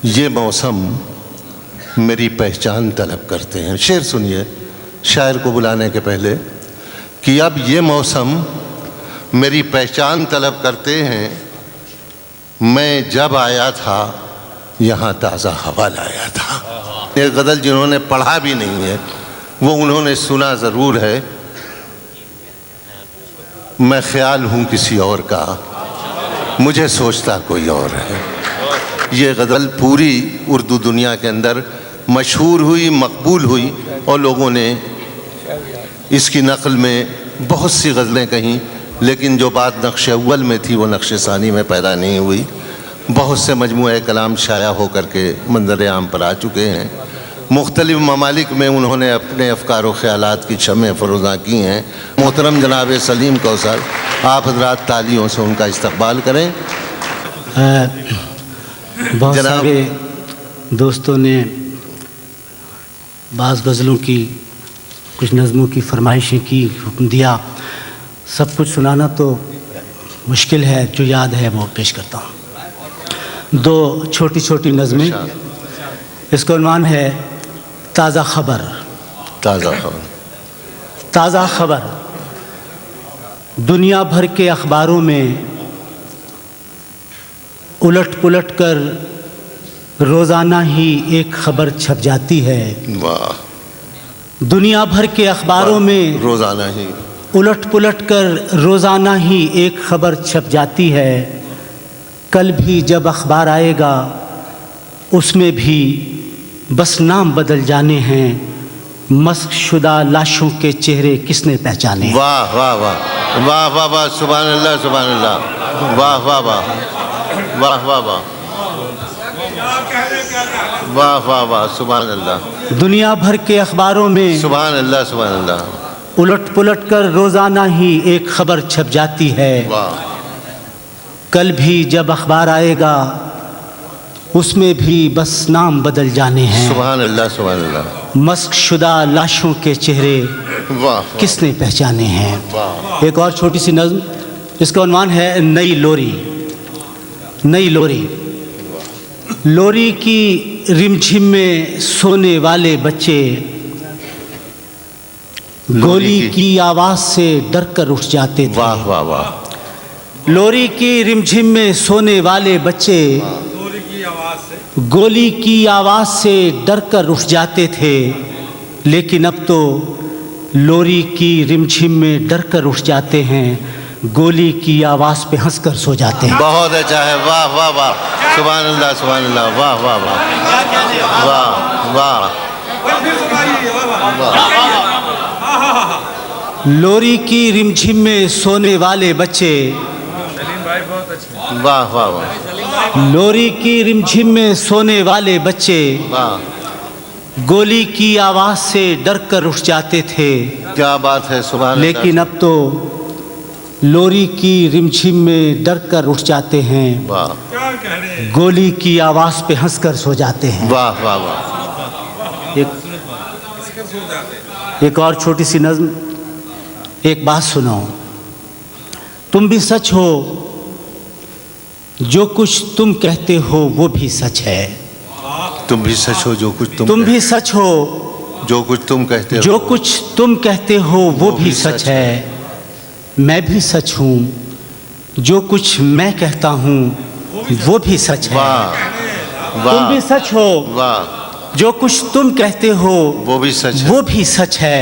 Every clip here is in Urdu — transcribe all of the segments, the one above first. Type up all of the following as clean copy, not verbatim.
یہ موسم میری پہچان طلب کرتے ہیں. شعر سنیے شاعر کو بلانے کے پہلے کہ اب یہ موسم میری پہچان طلب کرتے ہیں. میں جب آیا تھا یہاں تازہ ہوا لایا تھا. یہ غزل جنہوں نے پڑھا بھی نہیں ہے وہ انہوں نے سنا ضرور ہے. میں خیال ہوں کسی اور کا، مجھے سوچتا کوئی اور ہے. یہ غزل پوری اردو دنیا کے اندر مشہور ہوئی، مقبول ہوئی، اور لوگوں نے اس کی نقل میں بہت سی غزلیں کہیں، لیکن جو بات نقش اول میں تھی وہ نقش ثانی میں پیدا نہیں ہوئی. بہت سے مجموعہ کلام شائع ہو کر کے منظر عام پر آ چکے ہیں. مختلف ممالک میں انہوں نے اپنے افکار و خیالات کی شمع فروزاں کی ہیں. محترم جناب سلیم کوثر، آپ حضرات تالیوں سے ان کا استقبال کریں. بہت سارے دوستوں نے بعض غزلوں کی، کچھ نظموں کی فرمائشیں کی، حکم دیا. سب کچھ سنانا تو مشکل ہے، جو یاد ہے وہ پیش کرتا ہوں. دو چھوٹی چھوٹی نظمیں. اس کا عنوان ہے تازہ خبر. تازہ خبر. تازہ خبر. دنیا بھر کے اخباروں میں الٹ پلٹ کر روزانہ ہی ایک خبر چھپ جاتی ہے. واہ. دنیا بھر کے اخباروں میں روزانہ ہی الٹ پلٹ کر روزانہ ہی ایک خبر چھپ جاتی ہے. کل بھی جب اخبار آئے گا اس میں بھی بس نام بدل جانے ہیں. مسخ شدہ لاشوں کے چہرے کس نے پہچانے. واہ واہ واہ واہ واہ واہ. سبحان اللہ سبحان اللہ. واہ واہ واہ واہ واہ واہ واہ واہ واہ. سبحان اللہ. دنیا بھر کے اخباروں میں سبحان اللہ سبحان اللہ. الٹ پلٹ کر روزانہ ہی ایک خبر چھپ جاتی ہے. واہ. کل بھی جب اخبار آئے گا اس میں بھی بس نام بدل جانے ہیں. سبحان اللہ سبحان اللہ. مسخ شدہ لاشوں کے چہرے واہ. کس نے پہچانے ہیں. واہ. ایک اور چھوٹی سی نظم. اس کا عنوان ہے نئی لوری. نئی لوری. لوری کی رمجھم میں سونے والے بچے گولی کی آواز سے ڈر کر اٹھ جاتے تھے. واہ واہ واہ. لوری کی رمجھم میں سونے والے بچے گولی کی آواز سے ڈر کر اٹھ جاتے تھے. لیکن اب تو لوری کی رمجھم میں ڈر کر اٹھ جاتے ہیں، گولی کی آواز پہ ہنس کر سو جاتے ہیں. بہت اچھا ہے. واہ واہ واہ. سبحان اللہ سبحان اللہ. واہ واہ واہ واہ واہ. لوری کی رمجھم میں سونے والے بچے واہ واہ واہ. لوری کی رمجھم میں سونے والے بچے واہ. گولی کی آواز سے ڈر کر اٹھ جاتے تھے. کیا بات ہے. سبحان اللہ. لیکن اب تو لوری کی رمجھم میں ڈر کر اٹھ جاتے ہیں، واہ. گولی کی آواز پہ ہنس کر سو جاتے ہیں. واہ واہ واہ. ایک اور چھوٹی سی نظم. ایک بات سنو. تم بھی سچ ہو، جو کچھ تم کہتے ہو وہ بھی سچ ہے. تم بھی سچ ہو، جو کچھ تم بھی سچ ہو، جو کچھ تم کہتے ہو جو کچھ تم کہتے ہو وہ بھی سچ ہے. میں بھی سچ ہوں، جو کچھ میں کہتا ہوں وہ بھی سچ ہے. واہ تم بھی واہ سچ ہو، واہ. جو کچھ تم کہتے ہو وہ بھی سچ ہے. وہ بھی سچ ہے.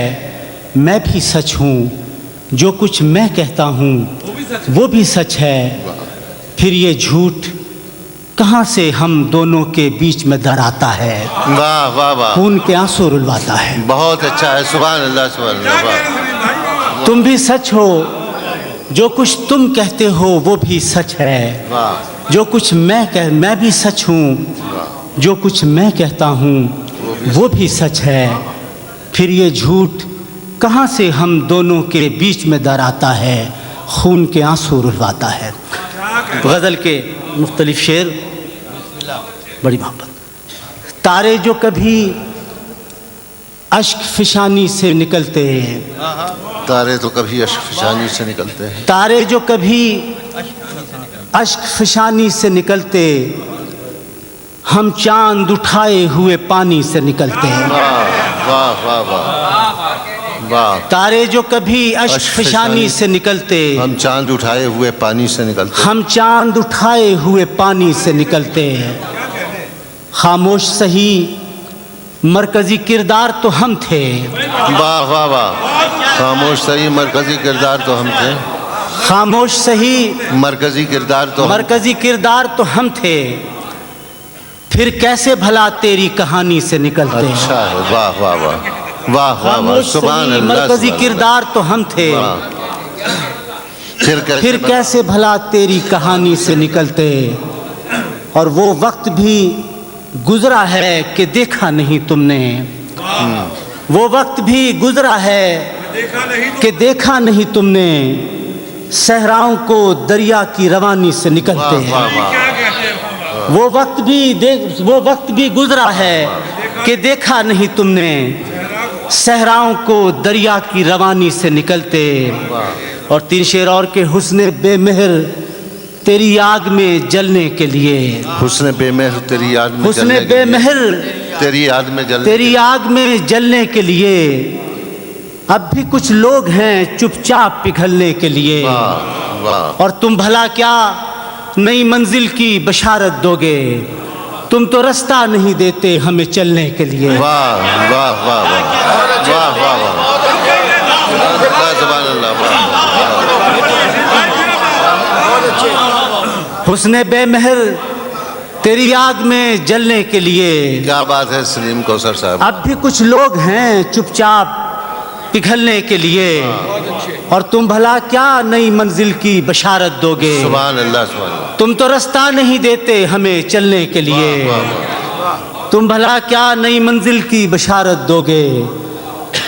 میں بھی سچ ہوں، جو کچھ میں کہتا ہوں وہ بھی سچ ہے. پھر یہ جھوٹ کہاں سے ہم دونوں کے بیچ میں در آتا ہے. واہ واہ واہ. خون کے آنسو رلواتا ہے. بہت اچھا ہے. سبحان اللہ سبحان اللہ. واہ. تم بھی سچ ہو، جو کچھ تم کہتے ہو وہ بھی سچ ہے. واہ. جو کچھ میں بھی سچ ہوں، جو کچھ میں کہتا ہوں وہ بھی سچ ہے. پھر یہ جھوٹ کہاں سے ہم دونوں کے بیچ میں در آتا ہے، خون کے آنسو رلواتا ہے. غزل کے مختلف شعر. بڑی محبت. تارے جو کبھی اشک فشانی سے نکلتے ہیں. تارے تو کبھی اشک فشانی سے نکلتے ہیں. تارے جو کبھی اشک فشانی سے نکلتے ہم چاند اٹھائے ہوئے پانی سے نکلتے ہیں. واہ واہ واہ واہ واہ. تارے جو کبھی اشک فشانی سے نکلتے، ہم چاند اٹھائے ہوئے پانی سے نکلتے. ہم چاند اٹھائے ہوئے پانی سے نکلتے ہیں. خاموش سہی مرکزی کردار تو ہم تھے. واہ واہ واہ. خاموش صحیح مرکزی کردار تو ہم تھے. خاموش سہی مرکزی کردار تو مرکزی کردار تو ہم تھے. پھر کیسے بھلا تیری کہانی سے نکلتے ہیں. اچھا ہے. واہ واہ واہ واہ واہ واہ. خاموش سبحان سہی اللہ. مرکزی سبحان کردار تو ہم تھے. اللہ. پھر کیسے بھلا تیری کہانی سے نکلتے. اور وہ وقت بھی گزرا ہے کہ دیکھا نہیں تم نے. وہ وقت بھی گزرا ہے کہ دیکھا نہیں تم نے. صحراؤں کو دریا کی روانی سے نکلتے ہیں. واہ واہ. وہ وقت بھی گزرا ہے کہ دیکھا نہیں تم نے. صحراؤں کو دریا کی روانی سے نکلتے. اور 3 شعر اور کے حسن بے مہر تیری آگ میں جلنے کے لیے. حسن بے مہر تیری یاد میں حسن جلنے بے کے لیے. مہر تیری یاد میں جلنے تیری آگ میں جلنے کے لیے. اب بھی کچھ لوگ ہیں چپ چاپ پگھلنے کے لیے. واہ واہ. اور تم بھلا کیا نئی منزل کی بشارت دو گے. تم تو رستہ نہیں دیتے ہمیں چلنے کے لیے. واہ واہ واہ واہ واہ واہ واہ. سبحان اللہ. حسن بے مہر تیری آگ میں جلنے کے لیے. کیا بات ہے سلیم کوثر صاحب. اب بھی کچھ لوگ ہیں چپ چاپ پگھلنے کے لیے. اور تم بھلا کیا نئی منزل کی بشارت دو گے. سبحان اللہ. سبحان اللہ. تم تو رستہ نہیں دیتے ہمیں چلنے کے لیے. تم بھلا کیا نئی منزل کی بشارت دو گے.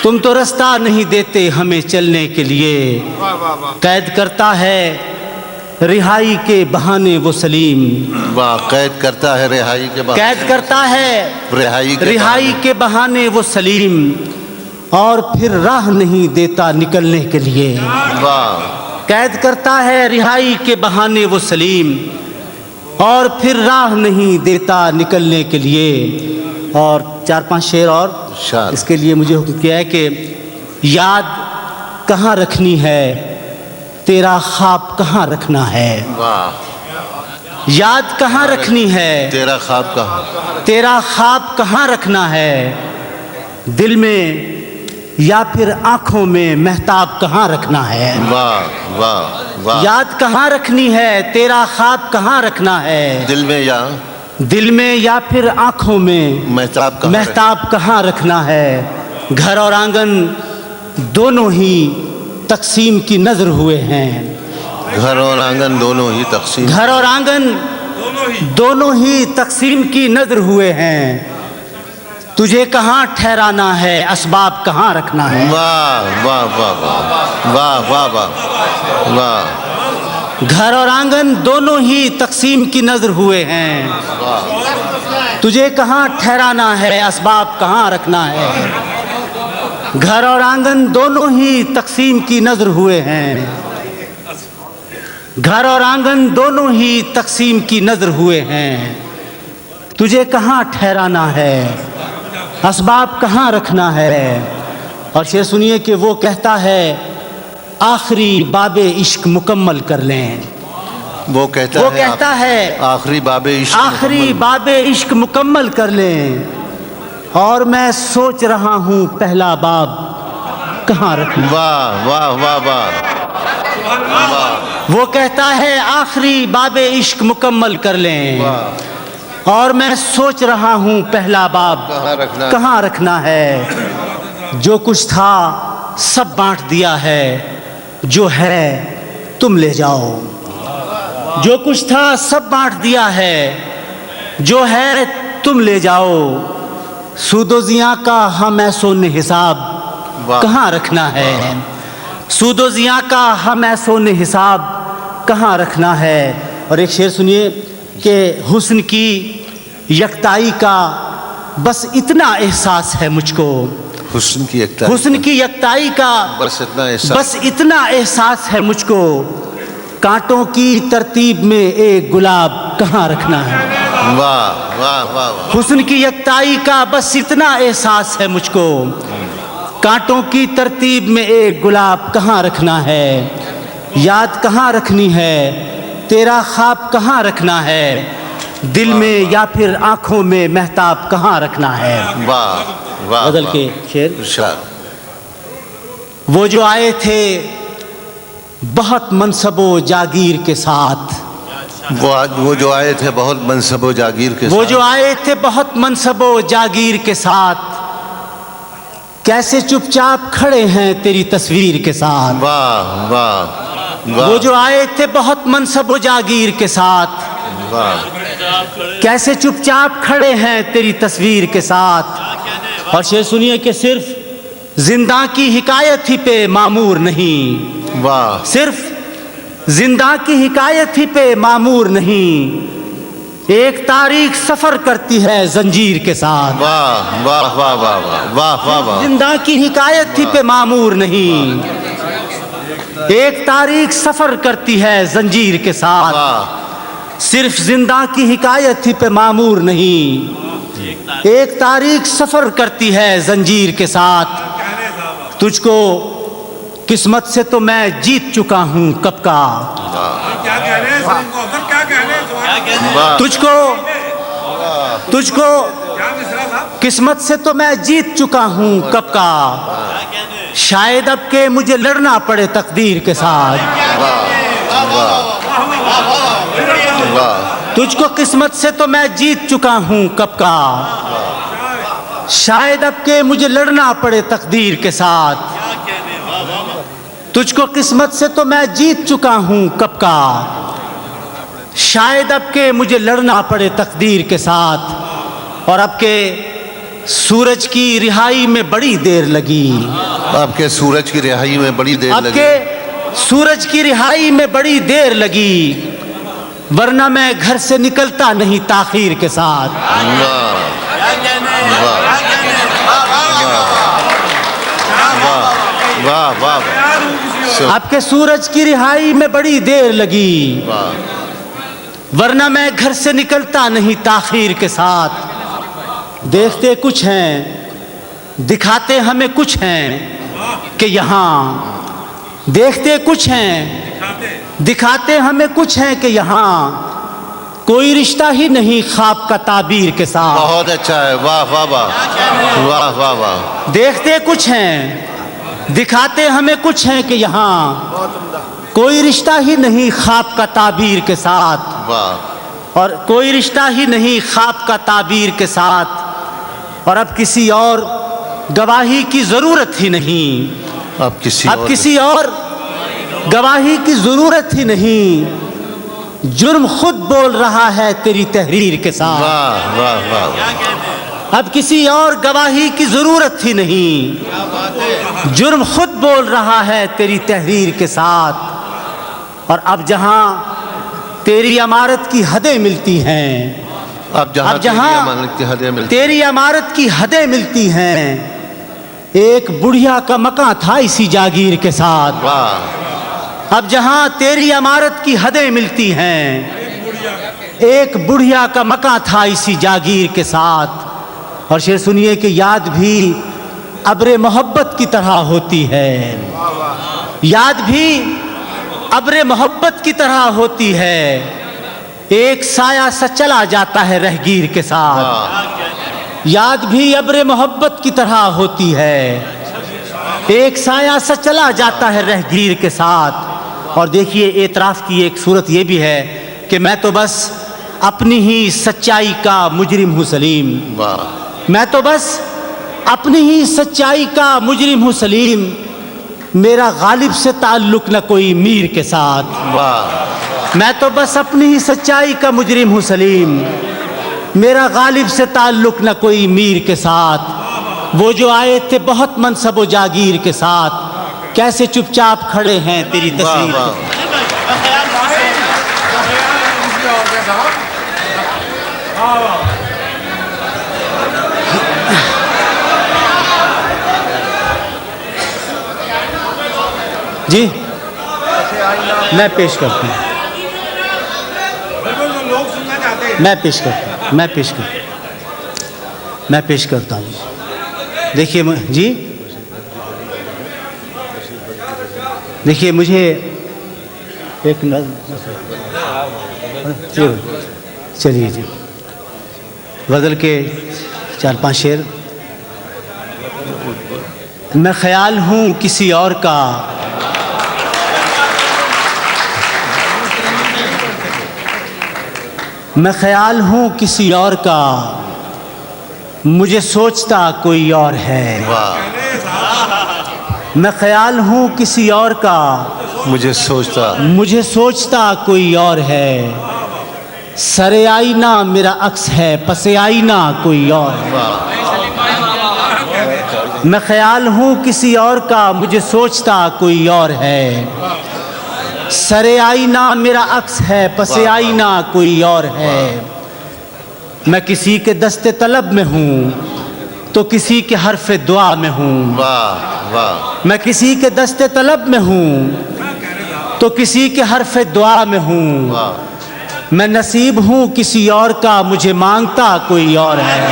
تم تو رستہ نہیں دیتے ہمیں چلنے کے لیے. قید کرتا ہے رہائی کے بہانے وہ سلیم. واہ. قید کرتا ہے رہائی کے بہانے. قید کرتا ہے رہائی کے بہانے وہ سلیم. اور پھر راہ نہیں دیتا نکلنے کے لیے. واہ. قید کرتا ہے رہائی کے بہانے وہ سلیم. اور پھر راہ نہیں دیتا نکلنے کے لیے. اور 4-5 شعر اور شان. اس کے لیے مجھے حکم کیا ہے کہ یاد کہاں رکھنی ہے تیرا خواب کہاں رکھنا ہے. واہ. یاد کہاں رکھنی ہے تیرا خواب کہاں. تیرا خواب کہاں رکھنا ہے. دل میں یا پھر آنکھوں میں مہتاب کہاں رکھنا ہے. واہ واہ واہ. یاد کہاں رکھنی ہے تیرا خواب کہاں رکھنا ہے. دل میں یا پھر آنکھوں میں مہتاب کہاں رکھنا ہے. گھر اور آنگن دونوں ہی تقسیم کی نظر ہوئے ہیں. گھر اور آنگن دونوں ہی تقسیم. گھر اور آنگن دونوں ہی تقسیم کی نظر ہوئے ہیں. تجھے کہاں ٹھہرانا ہے اسباب کہاں رکھنا ہے. واہ واہ واہ واہ واہ واہ واہ. گھر اور آنگن دونوں ہی تقسیم کی نظر ہوئے ہیں. تجھے کہاں ٹھہرانا ہے اسباب کہاں رکھنا ہے. گھر اور آنگن دونوں ہی تقسیم کی نظر ہوئے ہیں. گھر اور آنگن دونوں ہی تقسیم کی نظر ہوئے ہیں. تجھے کہاں ٹھہرانا ہے اسباب کہاں رکھنا ہے. اور شعر سنیے کہ وہ کہتا ہے آخری باب عشق مکمل کر لیں. وہ کہتا ہے آخری باب عشق مکمل کر لیں. اور میں سوچ رہا ہوں پہلا باب کہاں رکھنا. واہ واہ واہ واہ. وہ کہتا ہے آخری باب عشق مکمل کر لیں. اور میں سوچ رہا ہوں پہلا باب کہاں رکھنا ہے. جو کچھ تھا سب بانٹ دیا ہے جو ہے تم لے جاؤ. جو کچھ تھا سب بانٹ دیا ہے جو ہے تم لے جاؤ. سود و زیاں کا ہم ایسون حساب کہاں رکھنا ہے. سود و زیاں کا ہم ایسون حساب کہاں رکھنا ہے. اور ایک شعر سنیے کہ حسن کی یکتائی کا بس اتنا احساس ہے مجھ کو. حسن کی یکتائی کا بس اتنا احساس ہے مجھ کو. کانٹوں کی ترتیب میں ایک گلاب کہاں رکھنا ہے. واہ واہ واہ واہ حسن کی یکتائی کا بس اتنا احساس ہے مجھ کو، کانٹوں کی ترتیب میں ایک گلاب کہاں رکھنا ہے، یاد کہاں رکھنی ہے، تیرا خواب کہاں رکھنا ہے، دل میں یا پھر آنکھوں میں مہتاب کہاں رکھنا ہے۔ واہ واہ بدل کے شعر۔ ارشاد۔ وہ جو آئے تھے بہت منصب و جاگیر کے ساتھ، وہ جو آئے تھے بہت منصب و جاگیر کے وہ ساتھ، جو آئے تھے بہت منصب و جاگیر کے ساتھ، کیسے چپ چاپ کھڑے ہیں تیری تصویر کے ساتھ۔ واہ واہ واہ وہ جو آئے تھے بہت منصب و جاگیر کے ساتھ، واہ کیسے چپ چاپ کھڑے ہیں تیری تصویر کے ساتھ۔ اور شعر سنیے کہ صرف زندہ کی حکایت ہی پہ معمور نہیں، واہ صرف زندہ کی حکایت ہی پہ معمور نہیں، ایک تاریخ سفر کرتی ہے زنجیر کے ساتھ۔ واہ واہ واہ واہ واہ واہ واہ واہ زندہ کی حکایت ہی پہ معمور نہیں، ایک تاریخ سفر کرتی ہے زنجیر کے ساتھ۔ واہ صرف زندہ کی حکایت ہی پہ معمور نہیں، ایک تاریخ سفر کرتی ہے زنجیر کے ساتھ۔ تجھ کو قسمت سے تو میں جیت چکا ہوں کب کا، تجھ کو قسمت سے تو میں جیت چکا ہوں کب کا، شاید اب کہ مجھے لڑنا پڑے تقدیر کے ساتھ۔ تجھ کو قسمت سے تو میں جیت چکا ہوں کب کا، شاید اب کہ مجھے لڑنا پڑے تقدیر کے ساتھ۔ تجھ کو قسمت سے تو میں جیت چکا ہوں کب کا، شاید اب کہ مجھے لڑنا پڑے تقدیر کے ساتھ۔ اور اب کہ سورج کی رہائی میں بڑی دیر لگی، اب کے سورج کی رہائی میں بڑی دیر اب لگی، کہ سورج کی رہائی میں بڑی دیر لگی، ورنہ میں گھر سے نکلتا نہیں تاخیر کے ساتھ۔ واہ واہ اب کہ سورج کی رہائی میں بڑی دیر لگی، ورنہ میں گھر سے نکلتا نہیں تاخیر کے ساتھ۔ دیکھتے کچھ ہیں دکھاتے ہمیں کچھ ہیں کہ یہاں، دیکھتے کچھ ہیں دکھاتے ہمیں کچھ ہیں کہ یہاں، کوئی رشتہ ہی نہیں خواب کا تعبیر کے ساتھ۔ بہت اچھا ہے، واہ واہ واہ واہ واہ واہ دیکھتے کچھ ہیں دکھاتے ہمیں کچھ ہیں کہ یہاں، کوئی رشتہ ہی نہیں خواب کا تعبیر کے ساتھ، واہ اور کوئی رشتہ ہی نہیں خواب کا تعبیر کے ساتھ۔ اور اب کسی اور گواہی کی ضرورت ہی نہیں، اب کسی اور گواہی کی ضرورت ہی نہیں، جرم خود بول رہا ہے تیری تحریر کے ساتھ۔ واہ واہ واہ اب کسی اور گواہی کی ضرورت ہی نہیں، جرم خود بول رہا ہے تیری تحریر کے ساتھ۔ اور اب جہاں تیری عمارت کی حدیں ملتی ہیں، اب جہاں تیری عمارت کی حدیں ملتی ہیں، ایک بڑھیا کا مکان تھا اسی جاگیر کے ساتھ۔ واہ اب جہاں تیری عمارت کی حدیں ملتی ہیں، ایک بڑھیا کا مکان تھا اسی جاگیر کے ساتھ۔ اور شعر سنیے کہ یاد بھی ابر محبت کی طرح ہوتی ہے، یاد بھی ابر محبت کی طرح ہوتی ہے، ایک سایہ سا چلا جاتا ہے رہگیر کے ساتھ۔ یاد بھی ابر محبت کی طرح ہوتی ہے، ایک سایہ سا چلا جاتا ہے رہگیر کے ساتھ۔ اور دیکھیے اعتراف کی ایک صورت یہ بھی ہے کہ میں تو بس اپنی ہی سچائی کا مجرم ہوں سلیم، میں تو بس اپنی ہی سچائی کا مجرم ہوں سلیم، میرا غالب سے تعلق نہ کوئی میر کے ساتھ۔ میں تو بس اپنی ہی سچائی کا مجرم ہوں سلیم، میرا غالب سے تعلق نہ کوئی میر کے ساتھ۔ وہ جو آئے تھے بہت منصب و جاگیر کے ساتھ، کیسے چپ چاپ کھڑے ہیں تیری تصویر جی میں پیش کرتا ہوں، میں پیش کرتا ہوں۔ میں پیش کرتا ہوں. دیکھیے جی، دیکھیے مجھے ایک چلیے جی، غزل کے 4-5 شعر. میں خیال ہوں کسی اور کا، میں خیال ہوں کسی اور کا، مجھے سوچتا کوئی اور ہے. میں خیال ہوں کسی اور کا، مجھے سوچتا کوئی اور ہے. سر آئینہ میرا عکس ہے، پس آئینہ کوئی اور ہے. میں خیال ہوں کسی اور کا، مجھے سوچتا کوئی اور ہے. سر آئینہ میرا عکس ہے، پس آئینہ کوئی اور ہے. میں کسی کے دست طلب میں ہوں تو کسی کے حرف دعا میں ہوں. میں کسی کے دست طلب میں ہوں تو کسی کے حرف دعا میں ہوں. میں نصیب ہوں کسی اور کا، مجھے مانگتا کوئی اور ہے.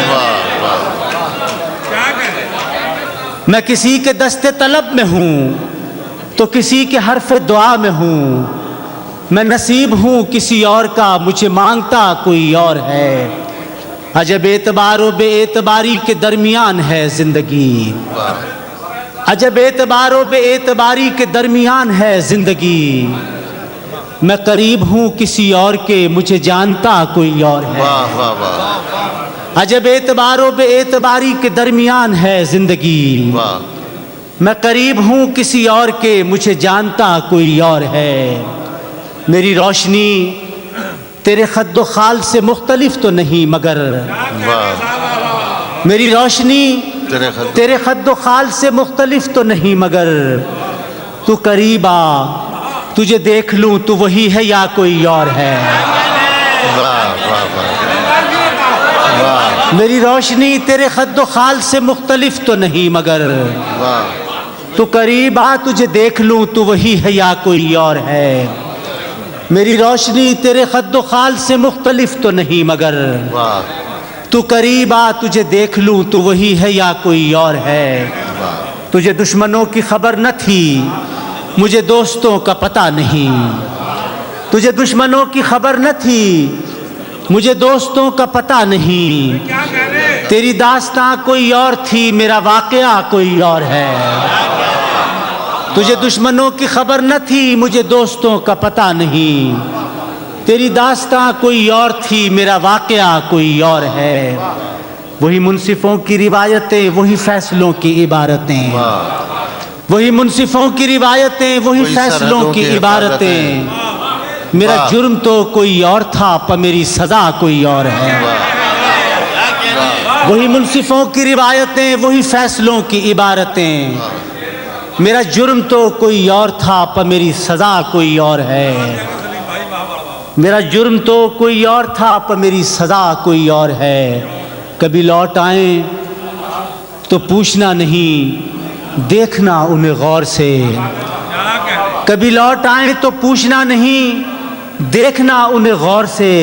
میں کسی کے دست طلب میں ہوں تو کسی کے حرف دعا میں ہوں. میں نصیب ہوں کسی اور کا، مجھے مانگتا کوئی اور ہے. عجب اعتبار و بے اعتباری کے درمیان ہے زندگی. عجب اعتبار و بے اعتباری کے درمیان ہے زندگی. میں قریب ہوں کسی اور کے، مجھے جانتا کوئی اور ہے. عجب اعتبار و بے اعتباری کے درمیان ہے زندگی. میں قریب ہوں کسی اور کے، مجھے جانتا کوئی اور ہے. میری روشنی تیرے خد و خال سے مختلف تو نہیں مگر، میری روشنی تیرے خد و خال سے مختلف تو نہیں مگر. تو قریب آ، تجھے دیکھ لوں تو وہی ہے یا کوئی اور ہے. میری روشنی تیرے خد و خال سے مختلف تو نہیں مگر. تو قریب آ، تجھے دیکھ لوں تو وہی ہے یا کوئی اور ہے. میری روشنی تیرے خد و خال سے مختلف تو نہیں مگر. تو قریب آ، تجھے دیکھ لوں تو وہی ہے یا کوئی اور ہے. تجھے دشمنوں کی خبر نہ تھی، مجھے دوستوں کا پتہ نہیں. تجھے دشمنوں کی خبر نہ تھی، مجھے دوستوں کا پتہ نہیں. تیری داستاں کوئی اور تھی، میرا واقعہ کوئی اور ہے. تجھے دشمنوں کی خبر نہ تھی، مجھے دوستوں کا پتہ نہیں. تیری داستاں کوئی اور تھی، میرا واقعہ کوئی اور ہے. وہی منصفوں کی روایتیں، وہی فیصلوں کی عبارتیں. وہی منصفوں کی روایتیں، وہی فیصلوں کی عبارتیں. میرا جرم تو کوئی اور تھا، پر میری سزا کوئی اور ہے. وہی منصفوں کی روایتیں، وہی فیصلوں کی عبارتیں. میرا جرم تو کوئی اور تھا، پر میری سزا کوئی اور ہے. میرا جرم تو کوئی اور تھا، پر میری سزا کوئی اور ہے. کبھی لوٹ آئیں تو پوچھنا نہیں، دیکھنا انہیں غور سے. کبھی لوٹ آئیں تو پوچھنا نہیں، دیکھنا انہیں غور سے.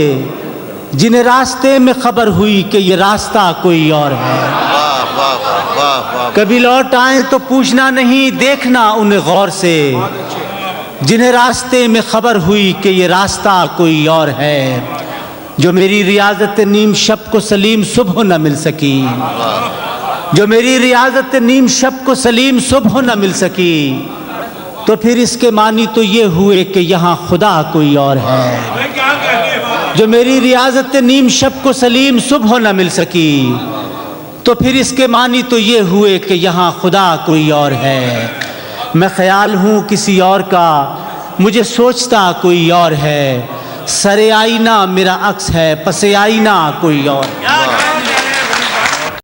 جنہیں راستے میں خبر ہوئی کہ یہ راستہ کوئی اور ہے. کبھی لوٹ آئیں تو پوچھنا نہیں، دیکھنا انہیں غور سے. جنہیں راستے میں خبر ہوئی کہ یہ راستہ کوئی اور ہے. جو میری ریاضت نیم شب کو سلیم صبح نہ مل سکی، جو میری ریاضت نیم شب کو سلیم صبح نہ مل سکی، تو پھر اس کے معنی تو یہ ہوئے کہ یہاں خدا کوئی اور ہے. جو میری ریاضت نیم شب کو سلیم صبح نہ مل سکی، تو پھر اس کے معنی تو یہ ہوئے کہ یہاں خدا کوئی اور ہے. میں خیال ہوں کسی اور کا، مجھے سوچتا کوئی اور ہے. سر آئینہ میرا عکس ہے، پس آئینہ کوئی اور.